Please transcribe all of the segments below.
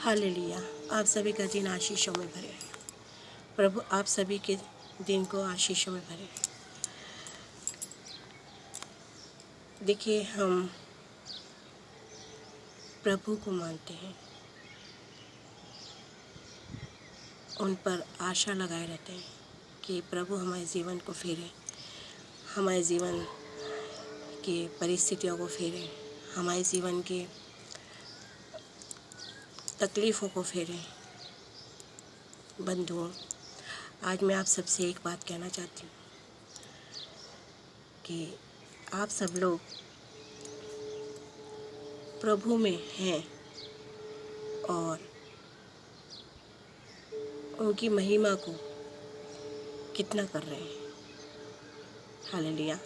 Hallelujah. आप सभी का दिन आशीषों में भरे। प्रभु आप सभी के दिन को आशीषों में भरे। देखिए, हम प्रभु को मानते हैं, उन पर आशा लगाए रहते हैं कि प्रभु हमारे जीवन को फेरे, हमारे जीवन की परिस्थितियों को फेरे, हमारे जीवन की तकलीफ़ों को फेरे। बंधुओं, आज मैं आप सबसे एक बात कहना चाहती हूँ कि आप सब लोग प्रभु में हैं और उनकी महिमा को कितना कर रहे हैं। हालेलुया।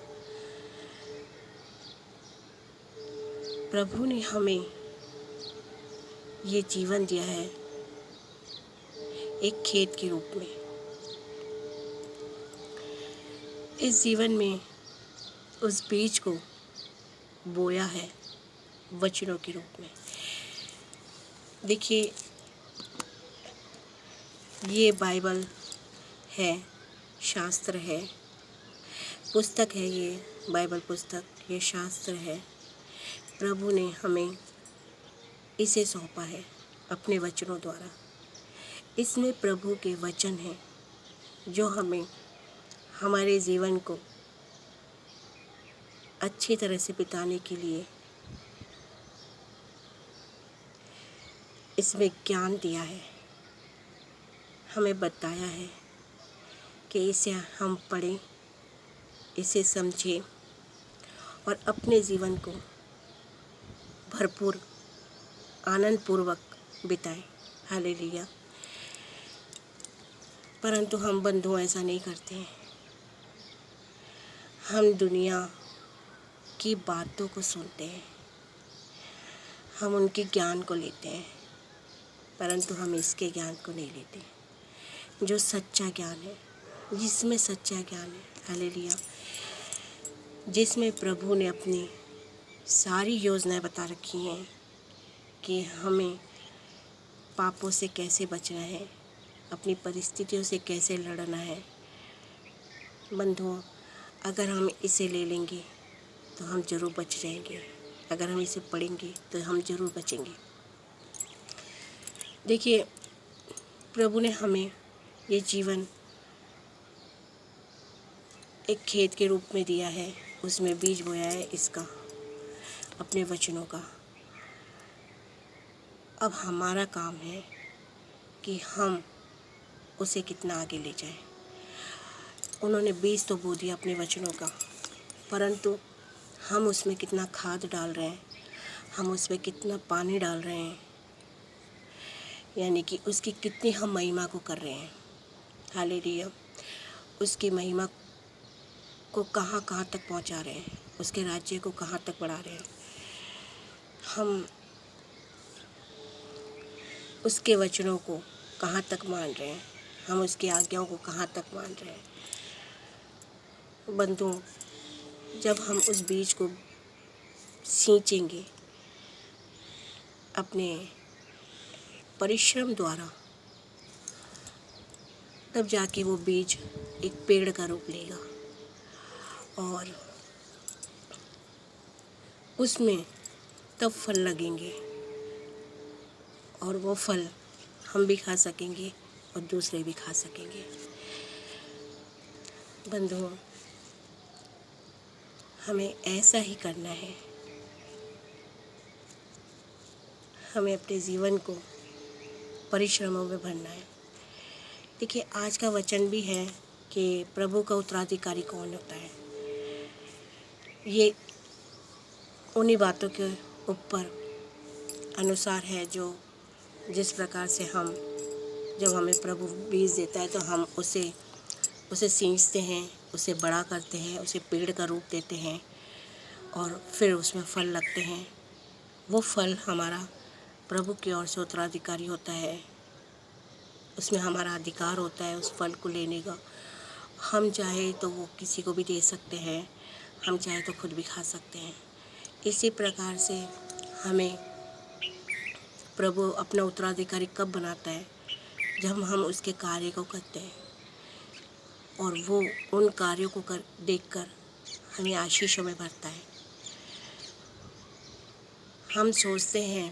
प्रभु ने हमें ये जीवन दिया है एक खेत के रूप में। इस जीवन में उस बीज को बोया है वचनों के रूप में। देखिए, ये बाइबल है, शास्त्र है, पुस्तक है। ये बाइबल पुस्तक, ये शास्त्र है। प्रभु ने हमें इसे सौंपा है अपने वचनों द्वारा। इसमें प्रभु के वचन हैं जो हमें हमारे जीवन को अच्छी तरह से बिताने के लिए इसमें ज्ञान दिया है, हमें बताया है कि इसे हम पढ़ें, इसे समझें और अपने जीवन को भरपूर आनंदपूर्वक बिताएं। हालेलुया। परंतु हम बंधु ऐसा नहीं करते हैं। हम दुनिया की बातों को सुनते हैं, हम उनके ज्ञान को लेते हैं, परंतु हम इसके ज्ञान को नहीं लेते जो सच्चा ज्ञान है, जिसमें सच्चा ज्ञान है। हालेलुया। जिसमें प्रभु ने अपनी सारी योजनाएं बता रखी हैं कि हमें पापों से कैसे बचना है, अपनी परिस्थितियों से कैसे लड़ना है। बंधुओं, अगर हम इसे ले लेंगे तो हम ज़रूर बच जाएंगे। अगर हम इसे पढ़ेंगे तो हम ज़रूर बचेंगे। देखिए, प्रभु ने हमें ये जीवन एक खेत के रूप में दिया है, उसमें बीज बोया है इसका, अपने वचनों का। अब हमारा काम है कि हम उसे कितना आगे ले जाएं। उन्होंने बीज तो बो दिया अपने वचनों का, परंतु हम उसमें कितना खाद डाल रहे हैं, हम उसमें कितना पानी डाल रहे हैं, यानी कि उसकी कितनी हम महिमा को कर रहे हैं। हालेलुया। उसकी महिमा को कहाँ कहाँ तक पहुँचा रहे हैं, उसके राज्य को कहाँ तक बढ़ा रहे हैं। हम उसके वचनों को कहाँ तक मान रहे हैं, हम उसकी आज्ञाओं को कहाँ तक मान रहे हैं। बंधुओं, जब हम उस बीज को सींचेंगे अपने परिश्रम द्वारा, तब जाके वो बीज एक पेड़ का रूप लेगा और उसमें तब फल लगेंगे और वो फल हम भी खा सकेंगे और दूसरे भी खा सकेंगे। बंधुओं, हमें ऐसा ही करना है। हमें अपने जीवन को परिश्रमों में भरना है। देखिए, आज का वचन भी है कि प्रभु का उत्तराधिकारी कौन होता है। ये उन्हीं बातों के ऊपर अनुसार है जो जिस प्रकार से हम, जब हमें प्रभु बीज देता है तो हम उसे सींचते हैं, उसे बड़ा करते हैं, उसे पेड़ का रूप देते हैं और फिर उसमें फल लगते हैं। वो फल हमारा प्रभु की ओर से उत्तराधिकारी होता है, उसमें हमारा अधिकार होता है उस फल को लेने का। हम चाहे तो वो किसी को भी दे सकते हैं, हम चाहे तो खुद भी खा सकते हैं। इसी प्रकार से हमें प्रभु अपना उत्तराधिकारी कब बनाता है? जब हम उसके कार्य को करते हैं और वो उन कार्यों को देखकर हमें आशीषों में भरता है। हम सोचते हैं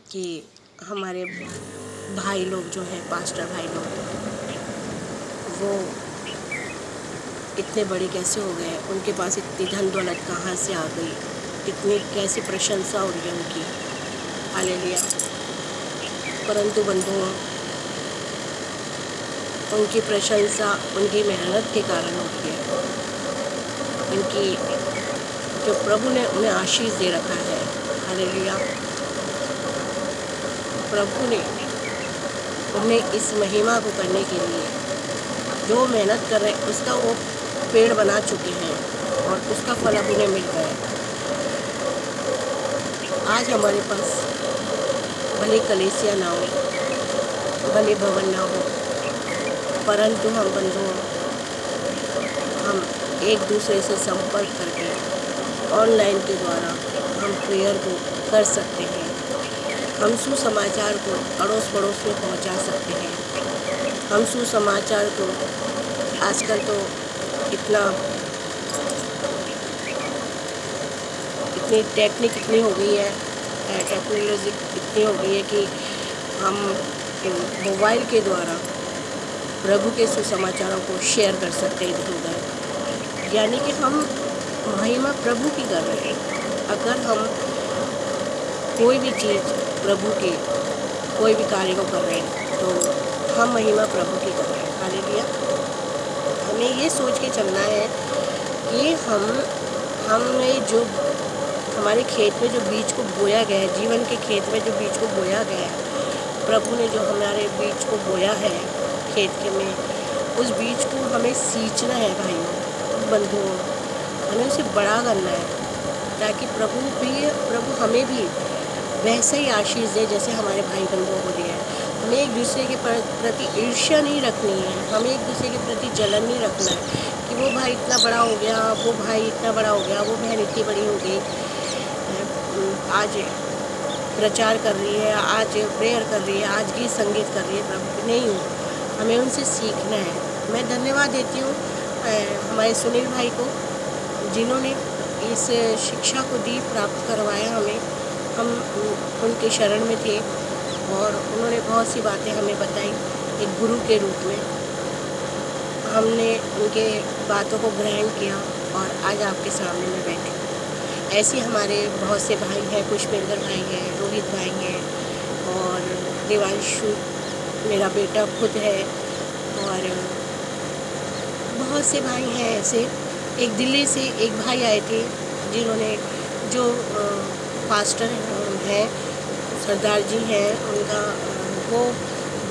कि हमारे भाई लोग जो हैं, पास्टर भाई लोग, वो इतने बड़े कैसे हो गए, उनके पास इतनी धन दौलत कहाँ से आ गई, इतनी कैसी प्रशंसा हो रही है उनकी। हालेलुया। परंतु बंधुओं, उनकी प्रशंसा उनकी मेहनत के कारण होती है। उनकी जो प्रभु ने उन्हें आशीष दे रखा है, हालेलुया, प्रभु ने उन्हें इस महिमा को करने के लिए जो मेहनत कर रहे हैं उसका वो पेड़ बना चुके हैं और उसका फल अब उन्हें मिल रहा है। आज हमारे पास भले कलीसिया ना हो, भले भवन ना हो, परंतु हम बंधुओं, हम एक दूसरे से संपर्क करके ऑनलाइन के द्वारा हम प्रेयर को कर सकते हैं। हम सुसमाचार को अड़ोस पड़ोस में पहुंचा सकते हैं। हम सुसमाचार को आजकल तो इतनी टेक्निक इतनी हो गई है, टेक्नोलॉजी इतनी हो गई है कि हम मोबाइल के द्वारा प्रभु के सुसमाचारों को शेयर कर सकते हैं इधर उधर। यानी कि हम महिमा प्रभु की कर रहे हैं। अगर हम कोई भी चीज़ प्रभु के कोई भी कार्य को कर रहे हैं तो हम महिमा प्रभु की कर रहे हैं। हालेलुया। हमें ये सोच के चलना है कि हमने जो हमारे खेत में जो बीज को बोया गया है, जीवन के खेत में जो बीज को बोया गया है, प्रभु ने जो हमारे बीज को बोया है खेत के में, उस बीज को हमें सींचना है भाइयों, बंधुओं, हमें उसे बड़ा करना है ताकि प्रभु हमें भी वैसे ही आशीष दे जैसे हमारे भाई बंधुओं को दिया है। हमें एक दूसरे के प्रति ईर्ष्या नहीं रखनी है, हमें एक दूसरे के प्रति जलन नहीं रखना है कि वो भाई इतना बड़ा हो गया, वो भाई इतना बड़ा हो गया, वो बहन इतनी बड़ी हो गई, आज प्रचार कर रही है, आज प्रेयर कर रही है, आज गीत संगीत कर रही है। प्रभु नहीं, हमें उनसे सीखना है। मैं धन्यवाद देती हूँ हमारे सुनील भाई को, जिन्होंने इस शिक्षा को दी, प्राप्त करवाया हमें। हम उनके शरण में थे और उन्होंने बहुत सी बातें हमें बताई एक गुरु के रूप में। हमने उनके बातों को ग्रहण किया और आज आपके सामने में बैठे। ऐसे हमारे बहुत से भाई हैं, पुष्पेंद्र भाई हैं, रोहित भाई हैं और देवांशु मेरा बेटा खुद है और बहुत से भाई हैं ऐसे। एक दिल्ली से एक भाई आए थे जिन्होंने जो पास्टर हैं, सरदार जी हैं, उनका वो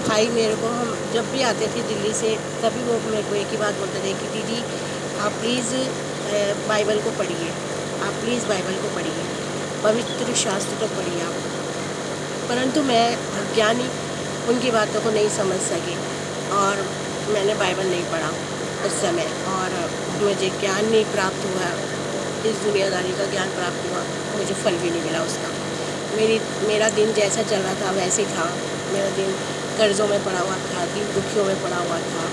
भाई मेरे को, हम जब भी आते थे दिल्ली से तभी वो मेरे को एक ही बात बोलते थे कि दीदी आप प्लीज़ बाइबल को पढ़िए, आप प्लीज़ बाइबल को पढ़िए, पवित्र शास्त्र को पढ़िए आप। परंतु मैं अज्ञानी उनकी बातों को नहीं समझ सकी और मैंने बाइबल नहीं पढ़ा उस समय और मुझे ज्ञान नहीं प्राप्त हुआ, इस दुनियादारी का ज्ञान प्राप्त हुआ, मुझे फल भी नहीं मिला उसका। मेरा दिन जैसा चल रहा था वैसे ही था। मेरा दिन कर्ज़ों में पड़ा हुआ था, दिन दुखियों में पड़ा हुआ था,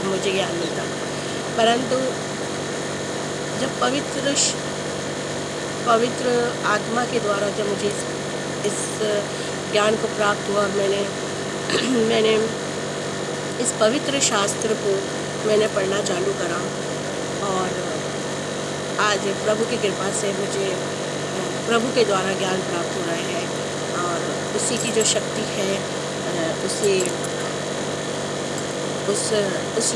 मुझे ज्ञान नहीं था। परंतु जब पवित्र आत्मा के द्वारा जब मुझे इस ज्ञान को प्राप्त हुआ और मैंने इस पवित्र शास्त्र को मैंने पढ़ना चालू करा और आज प्रभु की कृपा से मुझे प्रभु के द्वारा ज्ञान प्राप्त हो रहा है और उसी की जो शक्ति है उस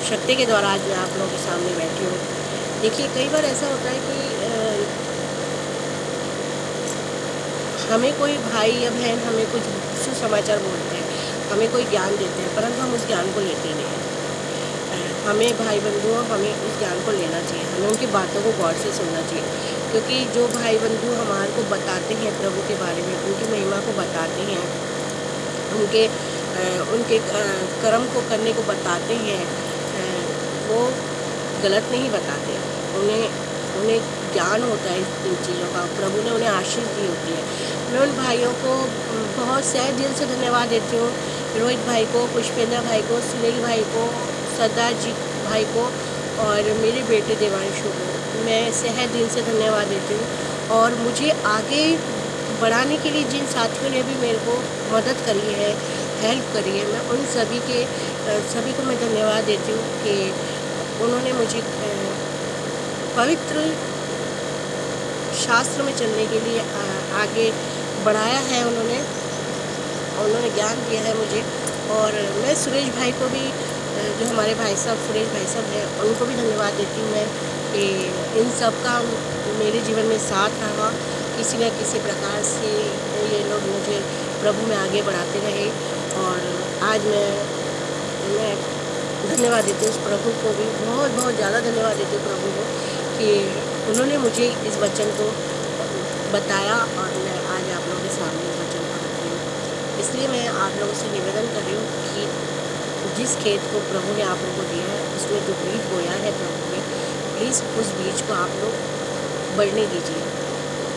शक्ति के द्वारा आज मैं आप लोगों के सामने बैठी हूँ। देखिए, कई बार ऐसा होता है कि हमें कोई भाई या बहन हमें कुछ सुसमाचार बोलते हैं, हमें कोई ज्ञान देते हैं, परंतु हम उस ज्ञान को लेते नहीं हैं। हमें भाई बंधुओं, हमें उस ज्ञान को लेना चाहिए, हमें उनकी बातों को गौर से सुनना चाहिए, क्योंकि जो भाई बंधु हमारे को बताते हैं प्रभु के बारे में, उनकी महिमा को बताते हैं, उनके कर्म को करने को बताते हैं, वो गलत नहीं बताते। उन्हें ज्ञान होता है इन चीज़ों का, प्रभु ने उन्हें आशीष दी होती है। मैं उन भाइयों को बहुत सहे दिल से धन्यवाद देती हूँ, रोहित भाई को, पुष्पेंद्र भाई को, सुनील भाई को, सरदार जी भाई को और मेरे बेटे देवांशु को मैं सहे दिल से धन्यवाद देती हूँ। और मुझे आगे बढ़ाने के लिए जिन साथियों ने भी मेरे को मदद करी है, हेल्प करी है, मैं उन सभी को मैं धन्यवाद देती हूँ कि उन्होंने मुझे पवित्र शास्त्र में चलने के लिए आगे बढ़ाया है। उन्होंने ज्ञान दिया है मुझे। और मैं सुरेश भाई को भी, जो हमारे भाई साहब सुरेश भाई साहब हैं, उनको भी धन्यवाद देती हूँ मैं कि इन सब का मेरे जीवन में साथ रहा। किसी न किसी प्रकार से ये लोग मुझे प्रभु में आगे बढ़ाते रहे। और आज मैं धन्यवाद देती हूँ उस प्रभु को भी, बहुत बहुत ज़्यादा धन्यवाद देती हूँ प्रभु को कि उन्होंने मुझे इस वचन को बताया और मैं आज आप लोगों के सामने इस वचन को रखी हूँ। इसलिए मैं आप लोगों से निवेदन कर रही हूँ कि जिस खेत को प्रभु ने आप लोगों को दिया है, उसमें जो बीज बोया है प्रभु ने, प्लीज़ उस बीज को आप लोग बढ़ने दीजिए,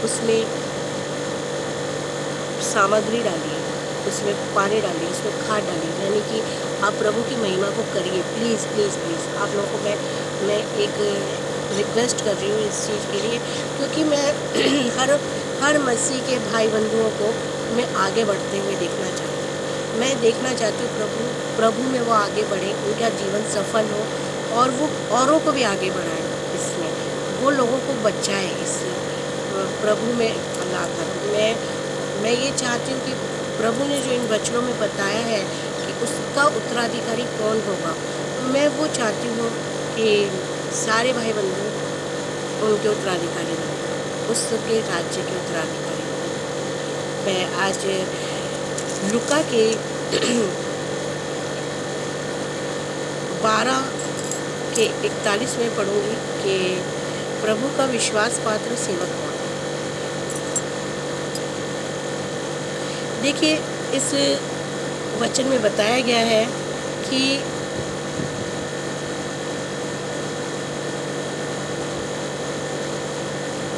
उसमें सामग्री डालिए, उसमें पानी डालिए, उसमें खाद डालिए, यानी कि आप प्रभु की महिमा को करिए। प्लीज़ प्लीज़ प्लीज़ आप लोगों को मैं एक रिक्वेस्ट कर रही हूँ इस चीज़ के लिए, क्योंकि मैं हर मसीह के भाई बंधुओं को मैं आगे बढ़ते हुए देखना चाहती हूँ। मैं देखना चाहती हूँ प्रभु में वो आगे बढ़े, उनका जीवन सफल हो और वो औरों को भी आगे बढ़ाए, इसमें वो लोगों को बचाए इस प्रभु में लाकर। मैं ये चाहती हूँ कि प्रभु ने जो इन वचनों में बताया है कि उसका उत्तराधिकारी कौन होगा, मैं वो चाहती हूँ कि सारे भाई बंधु उनके उत्तराधिकारी बने, उसके राज्य के उत्तराधिकारी बने। मैं आज लुका के 12 के 41 में पढ़ूंगी कि प्रभु का विश्वास पात्र सेवक कौन है। देखिए, इस वचन में बताया गया है कि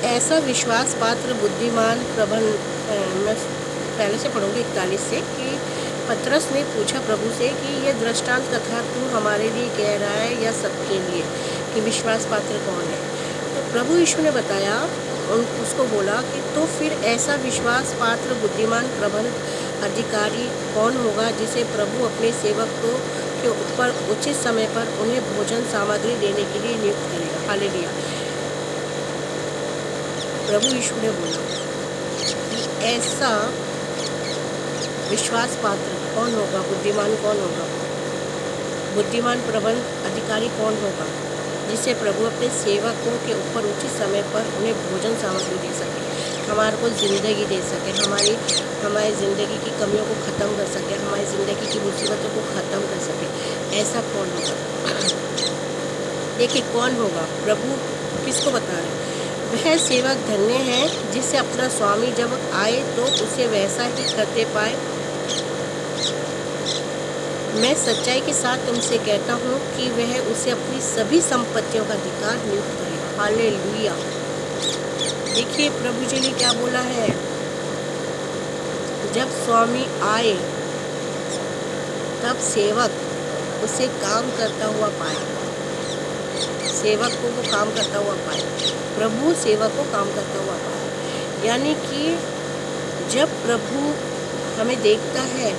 ऐसा विश्वास पात्र बुद्धिमान मैं पहले से पढ़ूंगी 41 से, कि पतरस ने पूछा प्रभु से कि यह दृष्टांत कथा तू हमारे लिए कह रहा है या सबके लिए, कि विश्वास पात्र कौन है। तो प्रभु यीशु ने बताया, उसको बोला कि तो फिर ऐसा विश्वास पात्र बुद्धिमान प्रबल अधिकारी कौन होगा जिसे प्रभु अपने सेवक को के ऊपर उचित समय पर उन्हें भोजन सामग्री देने के लिए नियुक्त करेगा। हालेलुया। प्रभु यीशु ने बोला कि ऐसा विश्वास पात्र कौन होगा, बुद्धिमान कौन होगा, बुद्धिमान प्रबल अधिकारी कौन होगा जिसे प्रभु अपने सेवकों के ऊपर उचित समय पर उन्हें भोजन सामग्री दे सके, हमारे को ज़िंदगी दे सके, हमारी ज़िंदगी की कमियों को ख़त्म कर सके, हमारी ज़िंदगी की मुसीबतों को ख़त्म कर सके। ऐसा कौन होगा? देखिए कौन होगा, प्रभु किसको बता रहे हैं। वह सेवक धन्य है जिससे अपना स्वामी जब आए तो उसे वैसा ही करते पाए। मैं सच्चाई के साथ तुमसे कहता हूँ कि वह उसे अपनी सभी संपत्तियों का अधिकार नियुक्त करेगा। हालेलुया। देखिए प्रभु जी ने क्या बोला है, जब स्वामी आए तब सेवक उसे काम करता हुआ पाए, सेवक को वो काम करता हुआ पाए, प्रभु सेवक को काम करता हुआ पाए। यानी कि जब प्रभु हमें देखता है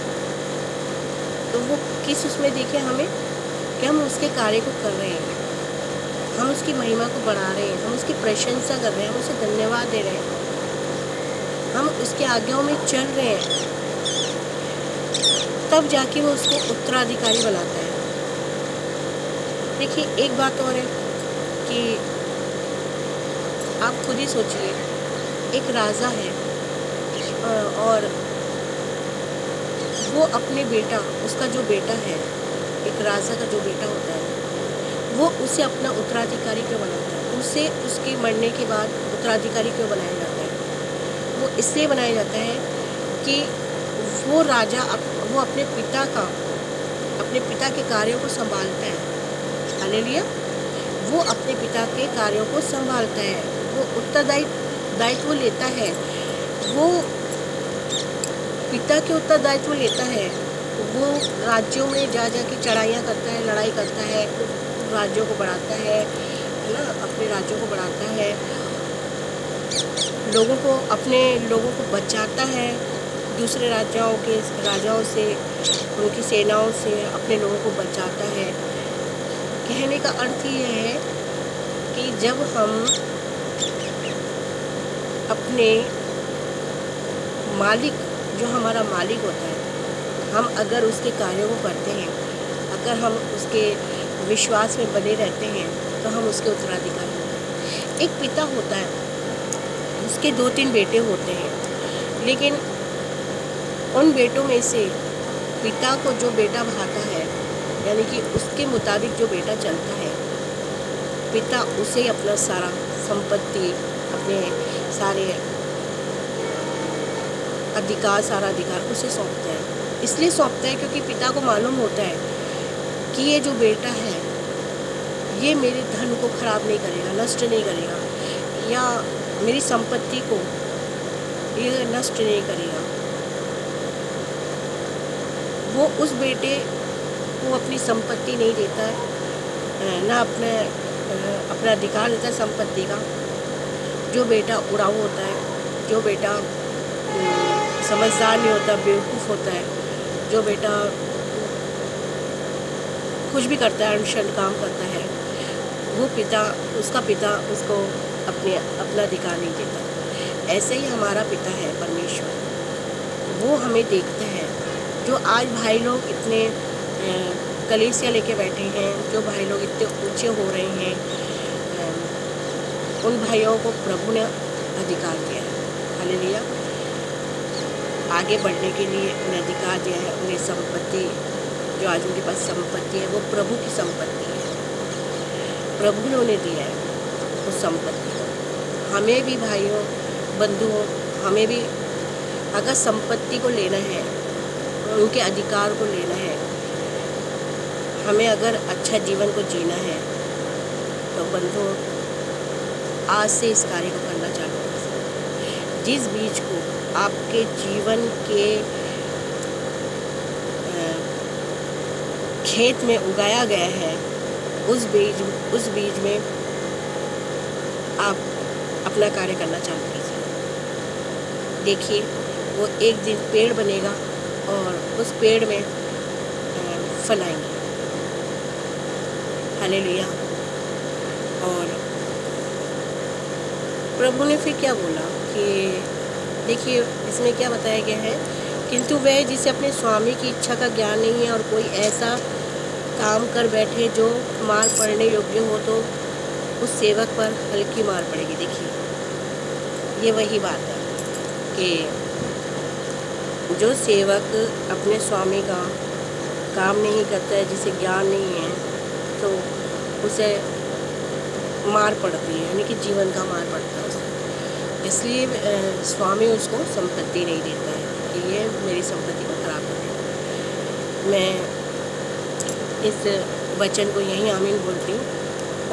तो वो किस उसमें देखे हमें, कि हम उसके कार्य को कर रहे हैं, हम उसकी महिमा को बढ़ा रहे हैं, हम उसकी प्रशंसा कर रहे हैं, हम उसे धन्यवाद दे रहे हैं, हम उसके आज्ञाओं में चल रहे हैं, तब जाके वो उसको उत्तराधिकारी बनाता है। देखिए एक बात और है कि आप खुद ही सोचिए, एक राजा है और वो अपने बेटा, उसका जो बेटा है, एक राजा का जो बेटा होता है, वो उसे अपना उत्तराधिकारी क्यों बनाता है, उसे उसके मरने के बाद उत्तराधिकारी क्यों बनाया जाता है। वो इसलिए बनाया जाता है कि वो राजा वो अपने पिता के कार्यों को संभालता है। हालेलुया। वो अपने पिता के कार्यों को संभालता है, वो दायित्व लेता है, वो पिता के उत्तरदायित्व लेता है। वो राज्यों में जा के चढ़ाइयाँ करता है, लड़ाई करता है, राज्यों को बढ़ाता है ना, अपने राज्यों को बढ़ाता है, अपने लोगों को बचाता है दूसरे राजाओं से, उनकी सेनाओं से अपने लोगों को बचाता है। कहने का अर्थ ये है कि जब हम अपने मालिक, जो हमारा मालिक होता है, हम अगर उसके कार्यों को करते हैं, अगर हम उसके विश्वास में बने रहते हैं, तो हम उसके उत्तराधिकारी होते हैं। एक पिता होता है, उसके 2-3 बेटे होते हैं, लेकिन उन बेटों में से पिता को जो बेटा भाता है, यानी कि उसके मुताबिक जो बेटा चलता है, पिता उसे अपना सारा संपत्ति, अपने सारा अधिकार उसे सौंपता है। इसलिए सौंपता है क्योंकि पिता को मालूम होता है कि ये जो बेटा है, ये मेरे धन को खराब नहीं करेगा, नष्ट नहीं करेगा, या मेरी संपत्ति को ये नष्ट नहीं करेगा। वो उस बेटे को अपनी संपत्ति नहीं देता है, ना अपना अधिकार देता है संपत्ति का। जो बेटा उड़ाऊ होता है, जो बेटा समझदार नहीं होता, बेवकूफ़ होता है, जो बेटा कुछ भी करता है, अनशन काम करता है, वो उसका पिता उसको अपना अधिकार नहीं देता। ऐसे ही हमारा पिता है परमेश्वर, वो हमें देखता है। जो आज भाई लोग इतने कलीसिया लेके बैठे हैं, जो भाई लोग इतने ऊंचे हो रहे हैं, उन भाइयों को प्रभु ने अधिकार दिया है। हालेलुया। आगे बढ़ने के लिए उन्हें अधिकार दिया है। उन्हें संपत्ति, जो आज उनके पास संपत्ति है, वो प्रभु की संपत्ति है। प्रभु ने उन्हें दिया है उस संपत्ति को। हमें भी भाइयों, बंधुओं, हमें भी अगर संपत्ति को लेना है, उनके अधिकार को लेना है, हमें अगर अच्छा जीवन को जीना है, तो बंधुओं आज से इस कार्य को करना चालू करें। जिस बीज को आपके जीवन के खेत में उगाया गया है, उस बीज में आप अपना कार्य करना चालू कीजिए। देखिए, वो एक दिन पेड़ बनेगा और उस पेड़ में फल आएंगे। हालेलुया। और प्रभु ने फिर क्या बोला कि देखिए, इसमें क्या बताया गया है, किंतु वह जिसे अपने स्वामी की इच्छा का ज्ञान नहीं है और कोई ऐसा काम कर बैठे जो मार पड़ने योग्य हो, तो उस सेवक पर हल्की मार पड़ेगी। देखिए, ये वही बात है कि जो सेवक अपने स्वामी का काम नहीं करता है, जिसे ज्ञान नहीं है, तो उसे मार पड़ती है, यानी कि जीवन का मार पड़ता है उसे। इसलिए स्वामी उसको संपत्ति नहीं देता है कि ये मेरी संपत्ति को खराब कर देगा। मैं इस वचन को यहीं आमीन बोलती हूँ।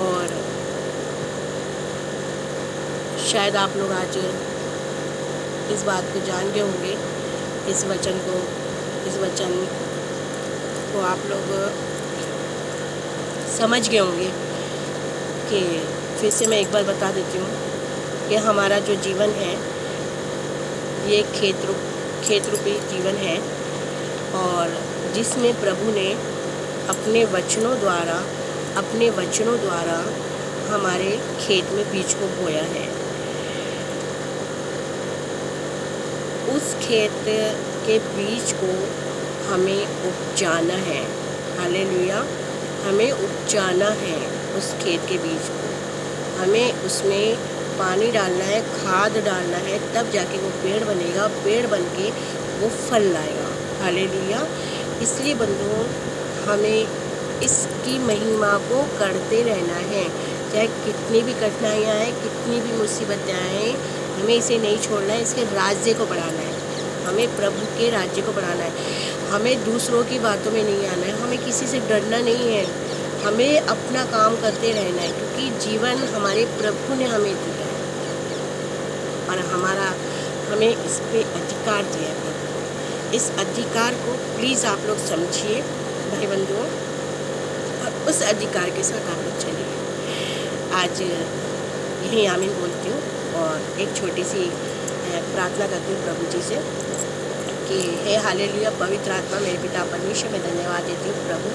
और शायद आप लोग आज इस बात को जान गए होंगे, इस वचन को आप लोग समझ गए होंगे कि फिर से मैं एक बार बता देती हूँ कि हमारा जो जीवन है, ये खेत रूपी जीवन है, और जिसमें प्रभु ने अपने वचनों द्वारा हमारे खेत में बीज को बोया है। उस खेत के बीज को हमें उपजाना है। हालेलुया। हमें उपजाना है उस खेत के बीज को, हमें उसमें पानी डालना है, खाद डालना है, तब जाके वो पेड़ बनेगा, पेड़ बन के वो फल लाएगा। हालेलुया। इसलिए बंधुओं, हमें इसकी महिमा को करते रहना है, चाहे कितनी भी कठिनाइयाँ आए, कितनी भी मुसीबतें आए, हमें इसे नहीं छोड़ना है। इसके राज्य को बढ़ाना है, हमें प्रभु के राज्य को बढ़ाना है। हमें दूसरों की बातों में नहीं आना है, हमें किसी से डरना नहीं है, हमें अपना काम करते रहना है, क्योंकि जीवन हमारे प्रभु ने हमें दिया है। और हमें इस पे अधिकार दिया है प्रभु। इस अधिकार को प्लीज़ आप लोग समझिए भाई बंधुओं, और उस अधिकार के साथ आप लोग चलिए। आज यही आमीन बोलती हूँ और एक छोटी सी प्रार्थना करती हूँ प्रभु जी से कि हे हालेलुया, पवित्र आत्मा मेरे पिता परमेश्वर, मैं धन्यवाद देती हूँ प्रभु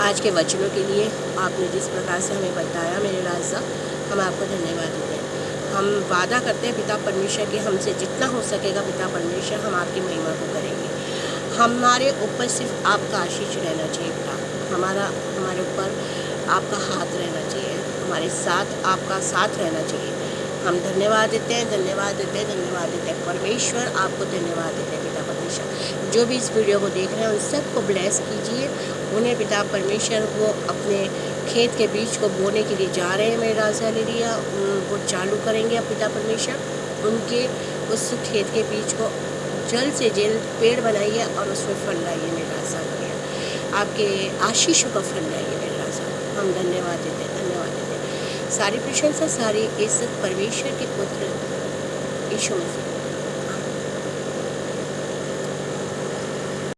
आज के वचनों के लिए। आपने जिस प्रकार से हमें बताया मेरे राजा, हम आपको धन्यवाद देते हैं। हम वादा करते हैं पिता परमेश्वर कि हमसे जितना हो सकेगा पिता परमेश्वर हम आपकी महिमा को करेंगे। हमारे ऊपर सिर्फ आपका आशीष रहना चाहिए पिता, हमारे ऊपर आपका हाथ रहना चाहिए, हमारे साथ आपका साथ रहना चाहिए। हम धन्यवाद देते हैं, धन्यवाद देते हैं, धन्यवाद देते हैं परमेश्वर, आपको धन्यवाद देते हैं पिता परमेश्वर। जो भी इस वीडियो को देख रहे हैं उन सबको ब्लेस कीजिए। उन्हें पिता परमेश्वर वो अपने खेत के बीज को बोने के लिए जा रहे हैं मेरे राजा हालेलुया, वो चालू करेंगे अब पिता परमेश्वर। उनके उस खेत के बीज को जल्द से जल्द पेड़ बनाइए और उसमें फल लाइए मेरे राजा हालेलुया। आपके आशीषों का फल लाइए मेरे राजा। हम धन्यवाद देते हैं, धन्यवाद देते हैं। सारी प्रशंसा, सारी इज्जत परमेश्वर के पुत्र यीशु मसीह